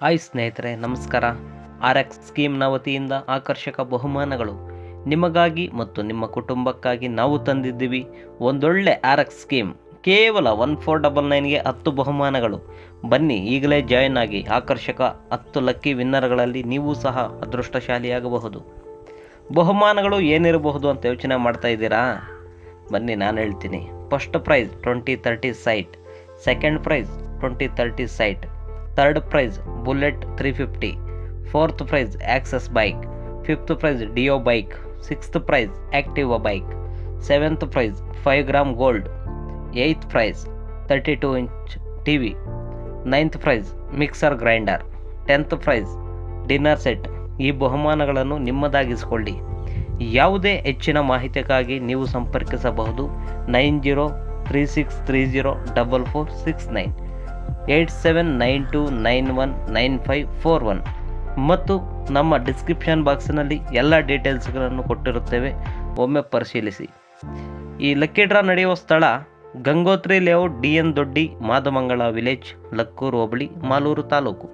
Hi ಸ್ನೇಹಿತರೆ, ನಮಸ್ಕಾರ. RX ಸ್ಕೀಮ್ನ ವತಿಯಿಂದ ಆಕರ್ಷಕ ಬಹುಮಾನಗಳು ನಿಮಗಾಗಿ ಮತ್ತು ನಿಮ್ಮ ಕುಟುಂಬಕ್ಕಾಗಿ ನಾವು ತಂದಿದ್ದೀವಿ. ಒಂದೊಳ್ಳೆ RX ಸ್ಕೀಮ್ ಕೇವಲ 1499ಗೆ 10 ಬಹುಮಾನಗಳು. ಬನ್ನಿ ಈಗಲೇ ಜಾಯಿನ್ ಆಗಿ. ಆಕರ್ಷಕ 10 ಲಕ್ಕಿ ವಿನ್ನರ್ಗಳಲ್ಲಿ ನೀವು ಸಹ ಅದೃಷ್ಟಶಾಲಿಯಾಗಬಹುದು. ಬಹುಮಾನಗಳು ಏನಿರಬಹುದು ಅಂತ ಯೋಚನೆ ಮಾಡ್ತಾ ಇದ್ದೀರಾ? ಬನ್ನಿ ನಾನು ಹೇಳ್ತೀನಿ. First prize 2030 site, second prize 2030 site, third prize Bullet 350, fourth prize Access bike, fifth prize Dio bike, sixth prize Activa bike, seventh prize 5 gram gold, eighth prize 32 inch TV, ninth prize mixer grinder, 10th prize dinner set. ಈ ಬಹುಮಾನಗಳನ್ನು ನಿಮ್ಮದಾಗಿಸಿಕೊಳ್ಳಿ. ಯಾವುದೇ ಹೆಚ್ಚಿನ ಮಾಹಿತಿಗಾಗಿ ನೀವು ಸಂಪರ್ಕಿಸಬಹುದು 9036304469, 8792919541 ಮತ್ತು ನಮ್ಮ description ಬಾಕ್ಸ್ನಲ್ಲಿ ಎಲ್ಲ ಡೀಟೇಲ್ಸ್ಗಳನ್ನು ಕೊಟ್ಟಿರುತ್ತೇವೆ. ಒಮ್ಮೆ ಪರಿಶೀಲಿಸಿ. ಈ ಲಕ್ಕಿ ಡ್ರಾ ನಡೆಯುವ ಸ್ಥಳ ಗಂಗೋತ್ರಿ ಲೇಔಟ್, DN ದೊಡ್ಡಿ, ಮಾದಮಂಗಳ ವಿಲೇಜ್, ಲಕ್ಕೂರು ಹೋಬಳಿ, ಮಾಲೂರು ತಾಲೂಕು.